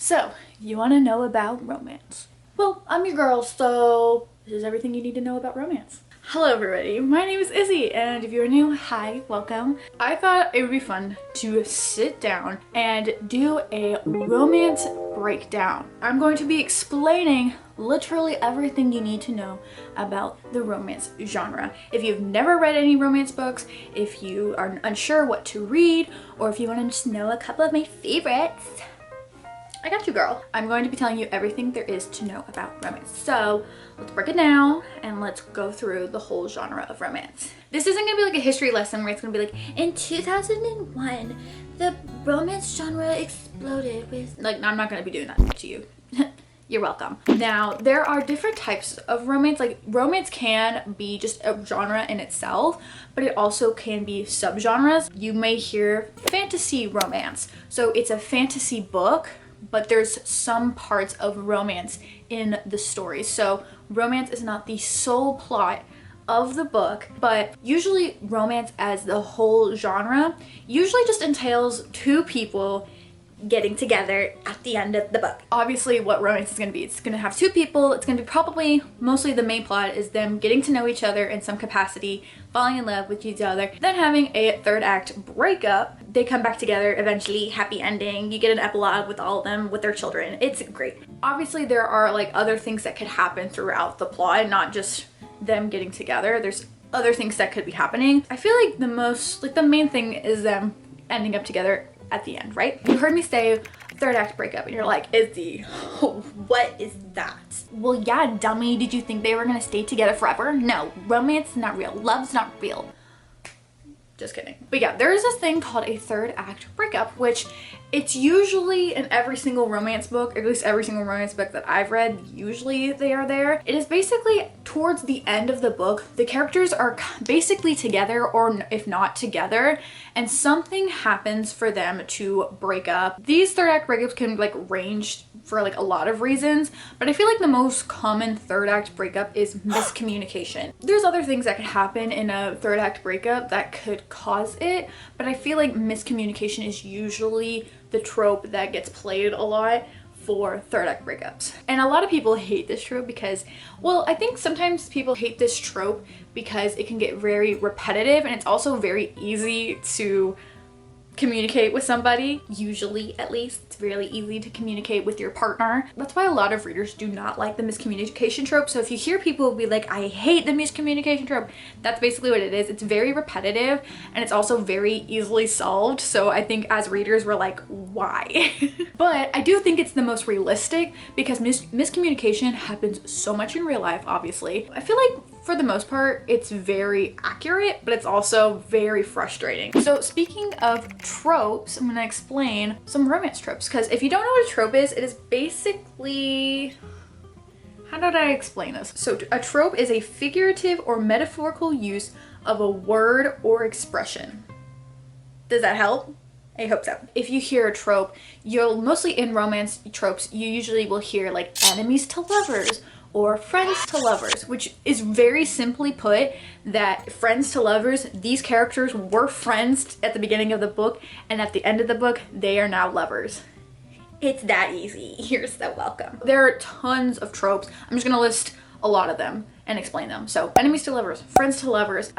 So, you want to know about romance? Well, I'm your girl, so this is everything you need to know about romance. Hello everybody, my name is Izzy, and if you're new, hi, welcome. I thought it would be fun to sit down and do a romance breakdown. I'm going to be explaining literally everything you need to know about the romance genre. If you've never read any romance books, if you are unsure what to read, or if you want to just know a couple of my favorites, I got you, girl. I'm going to be telling you everything there is to know about romance. So let's break it down and let's go through the whole genre of romance. This isn't gonna be like a history lesson where it's gonna be like, in 2001, the romance genre exploded with, like, no, I'm not gonna be doing that to you. You're welcome. Now, there are different types of romance. Like, romance can be just a genre in itself, but it also can be subgenres. You may hear fantasy romance. So it's a fantasy book, but there's some parts of romance in the story. So romance is not the sole plot of the book, but usually romance as the whole genre usually just entails two people getting together at the end of the book. Obviously, what romance is going to be, it's going to have two people. It's going to be probably mostly the main plot is them getting to know each other in some capacity, falling in love with each other, then having a third act breakup. They come back together eventually, happy ending. You get an epilogue with all of them with their children. It's great. Obviously, there are like other things that could happen throughout the plot, not just them getting together. There's other things that could be happening. I feel like the main thing is them ending up together at the end, right? You heard me say third act breakup and you're like, Izzy, what is that? Well, yeah, dummy, did you think they were gonna stay together forever? No, romance is not real, love's not real. Just kidding. But yeah, there is this thing called a third act breakup, which it's usually in every single romance book, or at least every single romance book that I've read, usually they are there. It is basically towards the end of the book, the characters are basically together, or if not together, and something happens for them to break up. These third act breakups can like range for like a lot of reasons, but I feel like the most common third act breakup is miscommunication. There's other things that could happen in a third act breakup that could cause it, but I feel like miscommunication is usually the trope that gets played a lot for third act breakups. And a lot of people hate this trope because, well, I think sometimes people hate this trope because it can get very repetitive, and it's also very easy to communicate with somebody. Usually, at least, it's really easy to communicate with your partner. That's why a lot of readers do not like the miscommunication trope. So if you hear people be like, I hate the miscommunication trope, that's basically what it is. It's very repetitive and it's also very easily solved. So I think as readers, we're like, why? But I do think it's the most realistic because miscommunication happens so much in real life, obviously. I feel like for the most part, it's very accurate, but it's also very frustrating. So speaking of tropes, I'm gonna explain some romance tropes, because if you don't know what a trope is, it is basically, how did I explain this? So a trope is a figurative or metaphorical use of a word or expression. Does that help? I hope so. If you hear a trope, you'll mostly in romance tropes, you usually will hear like enemies to lovers, or friends to lovers, which is very simply put that friends to lovers, these characters were friends at the beginning of the book, and at the end of the book, they are now lovers. It's that easy. You're so welcome. There are tons of tropes. I'm just gonna list a lot of them and explain them. So enemies to lovers, friends to lovers,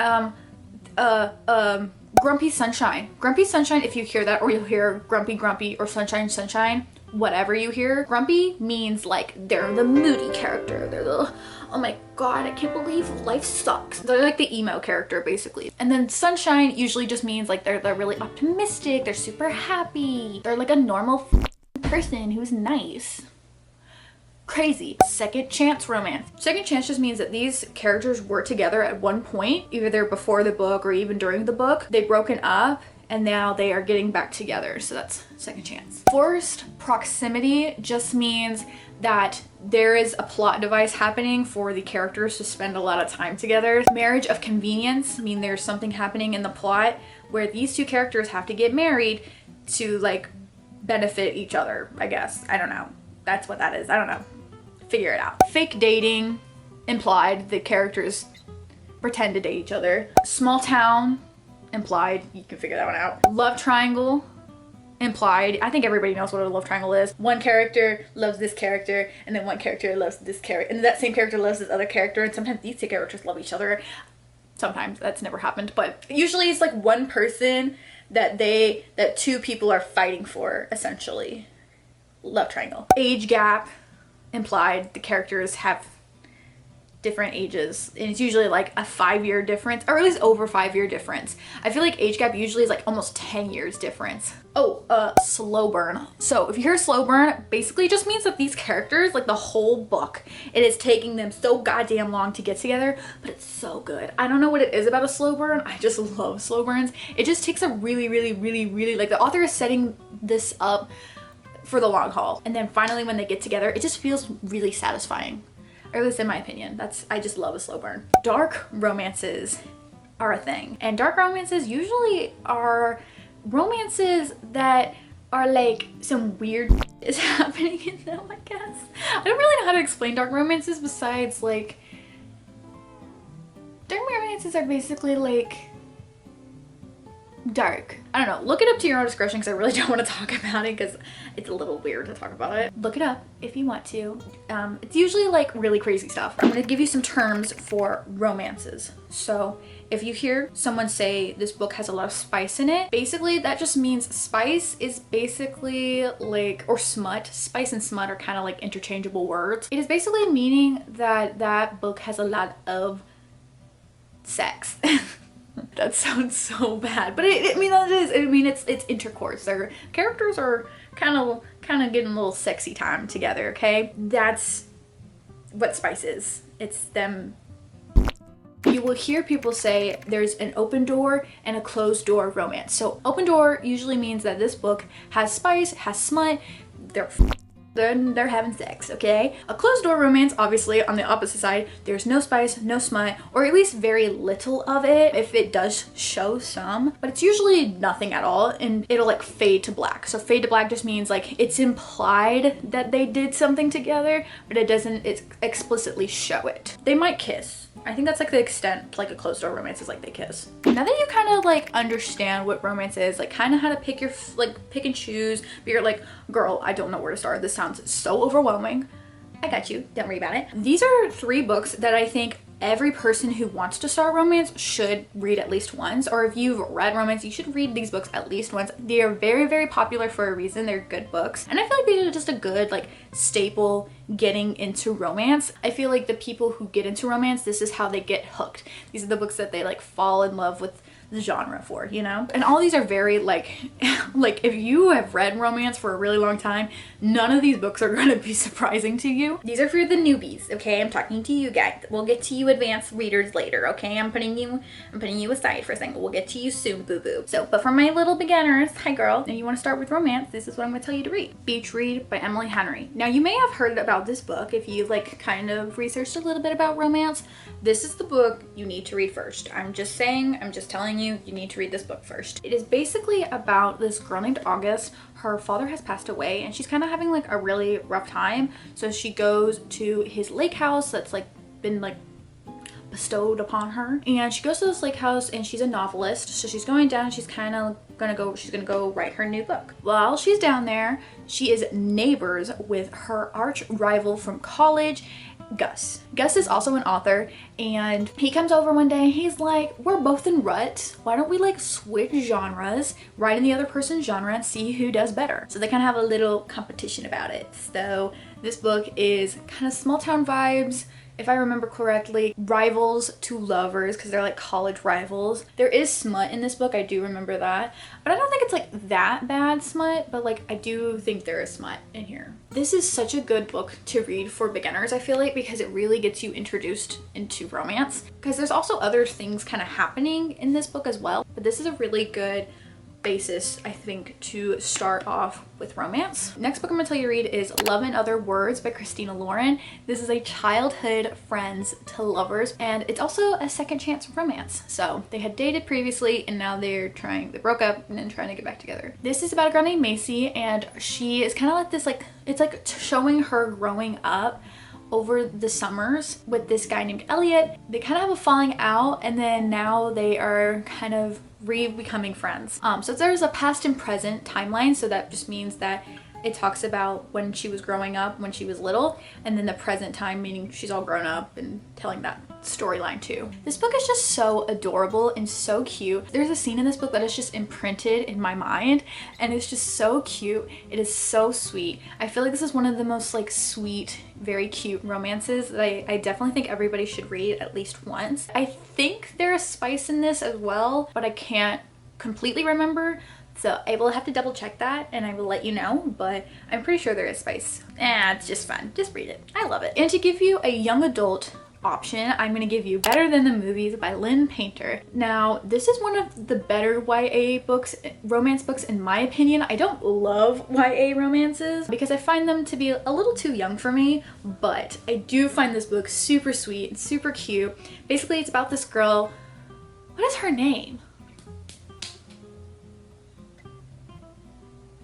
grumpy sunshine. Grumpy sunshine, if you hear that, or you'll hear grumpy grumpy or sunshine sunshine, whatever you hear. Grumpy means like they're the moody character. They're the, oh my god, I can't believe life sucks. They're like the emo character basically. And then sunshine usually just means like they're really optimistic, they're super happy, they're like a normal person who's nice. Crazy. Second chance romance. Second chance just means that these characters were together at one point, either before the book or even during the book. They've broken up and now they are getting back together. So that's second chance. Forced proximity just means that there is a plot device happening for the characters to spend a lot of time together. Marriage of convenience mean there's something happening in the plot where these two characters have to get married to like benefit each other, I guess. I don't know. That's what that is. I don't know. Figure it out. Fake dating implied the characters pretend to date each other. Small town implied, you can figure that one out. Love triangle implied. I think everybody knows what a love triangle is. One character loves this character, and then one character loves this character, and that same character loves this other character, and sometimes these two characters love each other. Sometimes that's never happened, but usually it's like one person that two people are fighting for, essentially. Love triangle. Age gap implied. The characters have different ages, and it's usually like a 5-year difference, or at least over 5-year difference. I feel like age gap usually is like almost 10 years difference. Oh, slow burn. So if you hear slow burn, basically it just means that these characters, like the whole book, it is taking them so goddamn long to get together, but it's so good. I don't know what it is about a slow burn. I just love slow burns. It just takes a really, like the author is setting this up for the long haul, and then finally when they get together, it just feels really satisfying. Or at least in my opinion. I just love a slow burn. Dark romances are a thing. And dark romances usually are romances that are like some weird is happening in them, I guess. I don't really know how to explain dark romances besides like, dark romances are basically like dark. I don't know. Look it up to your own discretion because I really don't want to talk about it because it's a little weird to talk about it. Look it up if you want to. It's usually like really crazy stuff. I'm going to give you some terms for romances. So if you hear someone say this book has a lot of spice in it, basically that just means spice is basically like, or smut. Spice and smut are kind of like interchangeable words. It is basically meaning that that book has a lot of sex. That sounds so bad, but I mean that is. I mean it's intercourse. Their characters are kind of getting a little sexy time together. Okay, that's what spice is. It's them. You will hear people say there's an open door and a closed door romance. So open door usually means that this book has spice, has smut. They're having sex, okay? A closed door romance, obviously, on the opposite side, there's no spice, no smut, or at least very little of it, if it does show some, but it's usually nothing at all, and it'll like fade to black. So fade to black just means like it's implied that they did something together, but it doesn't explicitly show it. They might kiss. I think that's like the extent like a closed door romance is, like they kiss. Now that you kind of like understand what romance is, like kind of how to pick and choose, but you're like, girl, I don't know where to start. This sounds so overwhelming. I got you. Don't worry about it. These are 3 books that I think every person who wants to start romance should read at least once, or if you've read romance, you should read these books at least once. They are very, very popular for a reason. They're good books, and I feel like these are just a good like staple getting into romance. I feel like the people who get into romance, this is how they get hooked. These are the books that they like fall in love with the genre for, you know? And all these are very like like if you have read romance for a really long time, none of these books are going to be surprising to you. These are for the newbies, okay? I'm talking to you guys. We'll get to you advanced readers later, okay? I'm putting you aside for a second. We'll get to you soon, boo-boo. So, but for my little beginners, hi girl, and you want to start with romance, this is what I'm going to tell you to read. Beach Read by Emily Henry. Now you may have heard about this book if you've like kind of researched a little bit about romance. This is the book you need to read first. I'm just telling you need to read this book first. It is basically about this girl named August. Her father has passed away and she's kind of having like a really rough time. So she goes to his lake house that's like been like bestowed upon her, and she goes to this lake house, and she's a novelist, so she's going down. She's gonna go write her new book. While she's down there, she is neighbors with her arch rival from college, Gus. Gus is also an author, and he comes over one day and he's like, we're both in rut. Why don't we like switch genres, write in the other person's genre, and see who does better? So they kind of have a little competition about it. So this book is kind of small town vibes. If I remember correctly, rivals to lovers, because they're like college rivals. There is smut in this book, I do remember that. But I don't think it's like that bad smut, but like I do think there is smut in here. This is such a good book to read for beginners, I feel like, because it really gets you introduced into romance. Because there's also other things kind of happening in this book as well. But this is a really good basis, I think, to start off with romance. Next book I'm gonna tell you to read is Love in Other Words by Christina Lauren. This is a childhood friends to lovers, and it's also a second chance romance. So they had dated previously and now they broke up and then trying to get back together. This is about a girl named Macy, and she is kind of like this, like, it's like showing her growing up over the summers with this guy named Elliot. They kind of have a falling out, and then now they are kind of becoming friends. So there's a past and present timeline, so that just means that it talks about when she was growing up, when she was little, and then the present time, meaning she's all grown up, and telling that storyline too. This book is just so adorable and so cute. There's a scene in this book that is just imprinted in my mind, and it's just so cute. It is so sweet. I feel like this is one of the most like sweet, very cute romances that I definitely think everybody should read at least once. I think there is spice in this as well, but I can't completely remember. So I will have to double check that and I will let you know, but I'm pretty sure there is spice. And it's just fun. Just read it. I love it. And to give you a young adult option, I'm going to give you Better Than the Movies by Lynn Painter. Now, this is one of the better YA books, romance books in my opinion. I don't love YA romances because I find them to be a little too young for me, but I do find this book super sweet, super cute. Basically, it's about this girl. What is her name?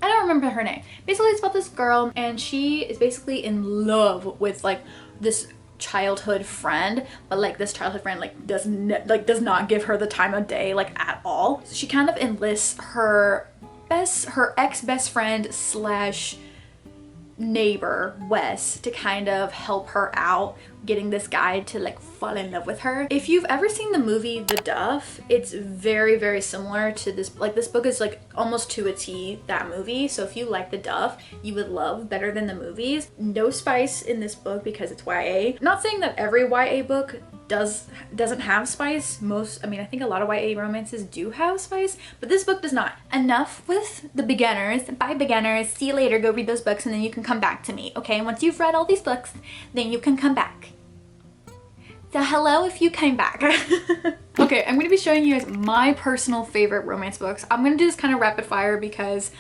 I don't remember her name. Basically, it's about this girl and she is basically in love with like this childhood friend, but like this childhood friend like does not give her the time of day like at all. So she kind of enlists her ex-best friend slash neighbor Wes to kind of help her out getting this guy to like fall in love with her. If you've ever seen the movie The Duff, it's very, very similar to this. Like this book is like almost to a T that movie. So if you like The Duff, you would love Better Than the Movies. No spice in this book because it's YA. Not saying that every YA book doesn't have spice. I think a lot of YA romances do have spice, but this book does not. Enough with the beginners. Bye beginners, see you later, go read those books and then you can come back to me, okay? Once you've read all these books, then you can come back. So hello if you came back. Okay, I'm gonna be showing you guys my personal favorite romance books. I'm gonna do this kind of rapid fire because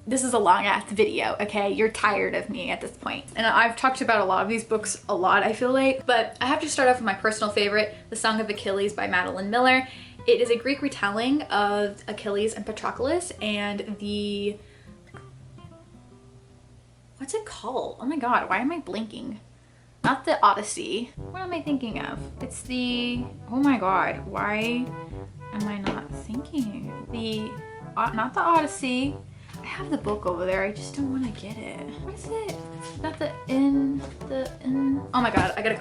this is a long ass video, okay? You're tired of me at this point. And I've talked about a lot of these books a lot, I feel like, but I have to start off with my personal favorite, The Song of Achilles by Madeline Miller. It is a Greek retelling of Achilles and Patroclus and the... what's it called? Oh my god, why am I blinking? Not the Odyssey. What am I thinking of? It's the... oh my god, why am I not thinking? Not the Odyssey. I have the book over there, I just don't want to get it. What is it? Not the oh my god, I gotta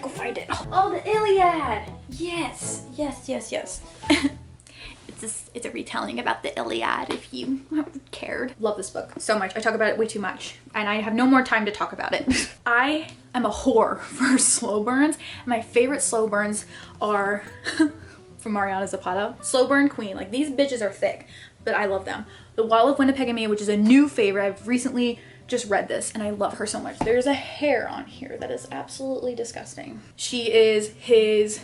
go find it. Oh, the Iliad! Yes. It's a retelling about the Iliad if you cared. Love this book so much. I talk about it way too much and I have no more time to talk about it. I am a whore for slow burns. My favorite slow burns are from Mariana Zapata. Slow burn queen. Like these bitches are thick, but I love them. The Wall of Winnipeg and Me, which is a new favorite. I've recently just read this and I love her so much. There's a hair on here that is absolutely disgusting. She is his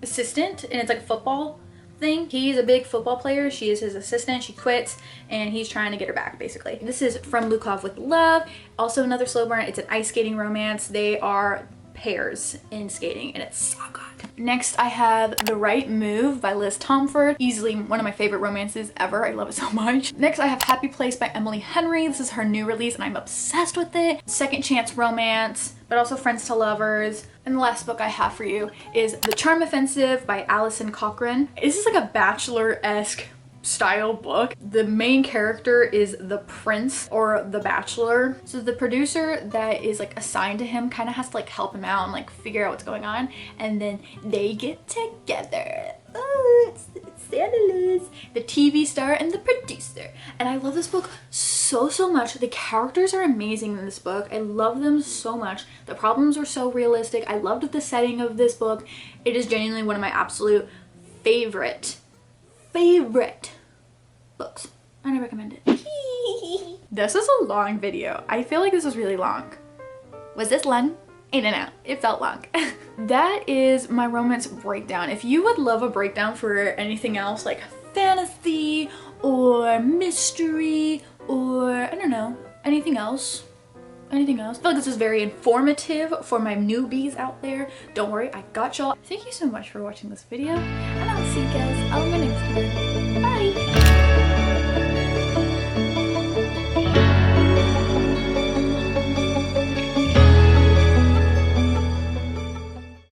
assistant and it's like a football thing. He's a big football player. She is his assistant. She quits and he's trying to get her back basically. This is From Lukov with Love. Also another slow burn. It's an ice skating romance. They are pairs in skating and it's so good. Next I have The Right Move by Liz Tomford. Easily one of my favorite romances ever. I love it so much. Next I have Happy Place by Emily Henry. This is her new release and I'm obsessed with it. Second chance romance, but also friends to lovers. And the last book I have for you is The Charm Offensive by Alison Cochrane. This is like a bachelor-esque style book. The main character is the prince or the bachelor. So the producer that is like assigned to him kind of has to like help him out and like figure out what's going on. And then they get together. Oh, it's scandalous. The TV star and the producer. And I love this book so much. The characters are amazing in this book. I love them so much. The problems are so realistic. I loved the setting of this book. It is genuinely one of my absolute favorite books and I recommend it. This is a long video. I feel like this was really long. Was this long? I don't know. It felt long. That is my romance breakdown. If you would love a breakdown for anything else like fantasy or mystery or I don't know, anything else. I feel like this was very informative for my newbies out there. Don't worry, I got y'all. Thank you so much for watching this video and I'll see you guys on the next one. Bye!